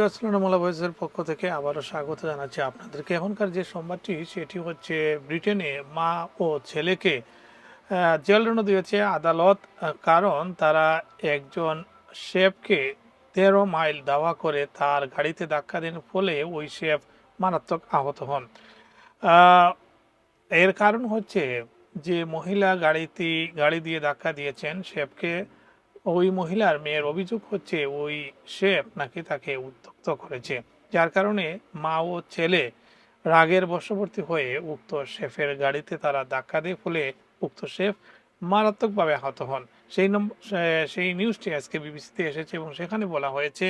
মোলা ভয়েসের পক্ষ থেকে আবারও স্বাগত জানাচ্ছি আপনাদেরকে। এখনকার যে সংবাদটি সেটি হচ্ছে ব্রিটেনে মা ও ছেলেকে জেল দণ্ড দিয়েছে আদালত, কারণ তারা একজন শেফকে 13 মাইল দাওয়া করে তার গাড়িতে ধাক্কা দেওয়ার ফলে ওই শেফ মারাত্মক আহত হন। এর কারণ হচ্ছে যে মহিলা গাড়ি দিয়ে ধাক্কা দিয়েছেন শেফকে, ওই মহিলার মেয়ের অভিযোগ হচ্ছে ওই শেফ নাকি তাকে উত্ত্যক্ত করেছে, যার কারণে মা ও ছেলে রাগের বশবর্তী হয়ে উক্ত শেফের গাড়িতে তারা ধাক্কা দিয়ে ফলে উক্ত শেফ মারাত্মকভাবে আহত হন। সেই নিউজটি আজকে বিবিসিতে এসেছে এবং সেখানে বলা হয়েছে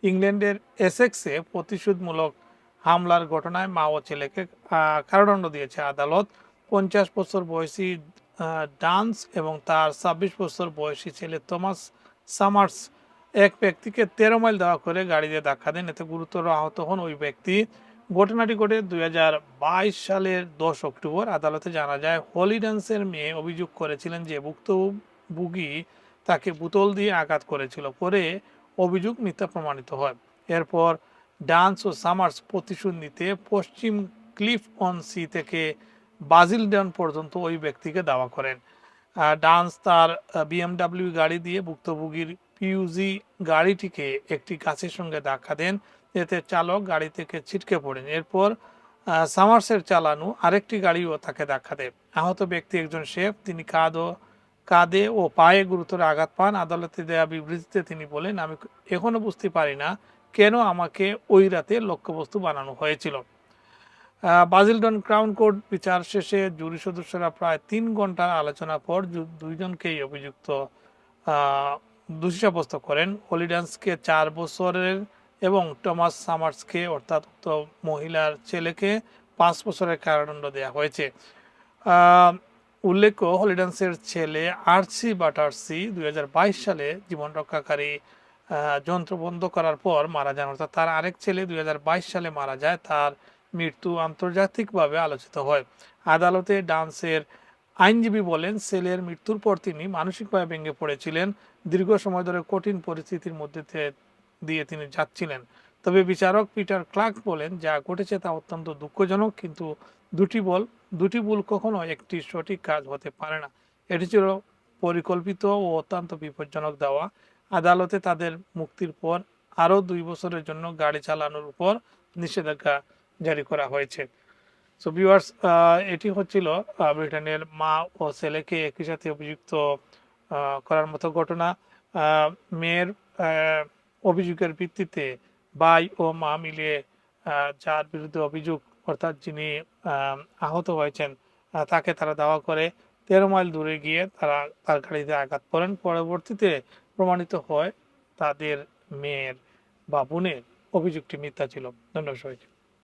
ইংল্যান্ডের এসেক্সে প্রতিশোধমূলক হামলার ঘটনায় মা ও ছেলেকে কারাদণ্ড দিয়েছে আদালত। 50 বছর বয়সী ডান্স এবং তার 26 বছর বয়সী ছেলে থমাস সামার্স এক ব্যক্তিকে 13 মাইল দেওয়া করে গাড়ি দিয়ে ধাক্কা দেন, এতে গুরুতর আহত হন ওই ব্যক্তি। ঘটনাটি ঘটে 2022 সালের 10 অক্টোবর। আদালতে জানা যায় হলি ডান্সের মেয়ে অভিযোগ করেছিলেন যে ভুক্তভোগী তাকে বোতল দিয়ে আঘাত করেছিল, পরে অভিযোগ মিথ্যা প্রমাণিত হয়। এরপর ডান্স ও সামার্স প্রতিশোধ নিতে পশ্চিম ক্লিফ অন সি থেকে বাজিলডন পর্যন্ত ওই ব্যক্তিকে দাওয়া করেন। ডান্স তার বিএমডাব্লিউ গাড়ি দিয়ে ভুক্তভোগীর পিউজি গাড়িটিকে একটি গাছের সঙ্গে ধাক্কা দেন, এতে চালক গাড়ি থেকে ছিটকে পড়েন। এরপর সামার্সের চালানো আরেকটি গাড়িও তাকে ধাক্কা দেয়। আহত ব্যক্তি একজন শেফ, তিনি কাঁধে ও পায়ে গুরুতর আঘাত পান। আদালতে দেয়া বিবৃতিতে তিনি বলেন, আমি এখনো বুঝতে পারি না কেন আমাকে ওই রাতে লক্ষ্যবস্তু বানানো হয়েছিল। বাজিলডন ক্রাউন কোর্ট বিচার শেষে জুরি সদস্যরা প্রায় 3 ঘন্টার আলোচনার পর দুইজনকেই অভিযুক্ত দোষী সাব্যস্ত করেন। হলিডান্সকে 4 বছরের এবং টমাস সামার্সকে অর্থাৎ মহিলার ছেলেকে 5 বছরের কারাদণ্ড দেওয়া হয়েছে। উল্লেখ্য, হলিডান্সের ছেলে আর্চি বাটার্সি 2022 সালে জীবন রক্ষাকারী যন্ত্র বন্ধ করার পর মারা যান, অর্থাৎ তার আরেক ছেলে 2022 সালে মারা যায়। তার মৃত্যু আন্তর্জাতিকভাবে আলোচিত হয়। আদালতে ডান্সের আইনজীবী বলেন, ছেলের মৃত্যুর পর তিনি মানসিকভাবে ভেঙে পড়েছিলেন, দীর্ঘ সময় ধরে কঠিন পরিস্থিতির মধ্যে দিয়ে তিনি যাচ্ছিলেন। তবে বিচারক পিটার ক্লার্ক বলেন, যা ঘটেছে তা অত্যন্ত দুঃখজনক, কিন্তু দুটি ভুল কখনো একটি সঠিক কাজ হতে পারে না। এটি ছিল পরিকল্পিত ও অত্যন্ত বিপজ্জনক দাওয়া। আদালতে তাদের মুক্তির পর আরও 2 বছরের জন্য গাড়ি চালানোর উপর নিষেধাজ্ঞা জারি করা হয়েছে। সো ভিউয়ার্স, এটি হচ্ছিল ব্রিটেনের মা ও ছেলেকে একই সাথে অভিযুক্ত করার মতো ঘটনা। মেয়ের অভিযোগের ভিত্তিতে ভাই ও মা মিলিয়ে যার বিরুদ্ধে অভিযোগ, অর্থাৎ যিনি আহত হয়েছেন, তাকে তারা দাওয়া করে 13 মাইল দূরে গিয়ে তারা তার গাড়িতে আঘাত করেন। পরবর্তীতে প্রমাণিত হয় তাদের মেয়ের বা বোনের অভিযোগটি মিথ্যা ছিল। ধন্যবাদ সবাইকে।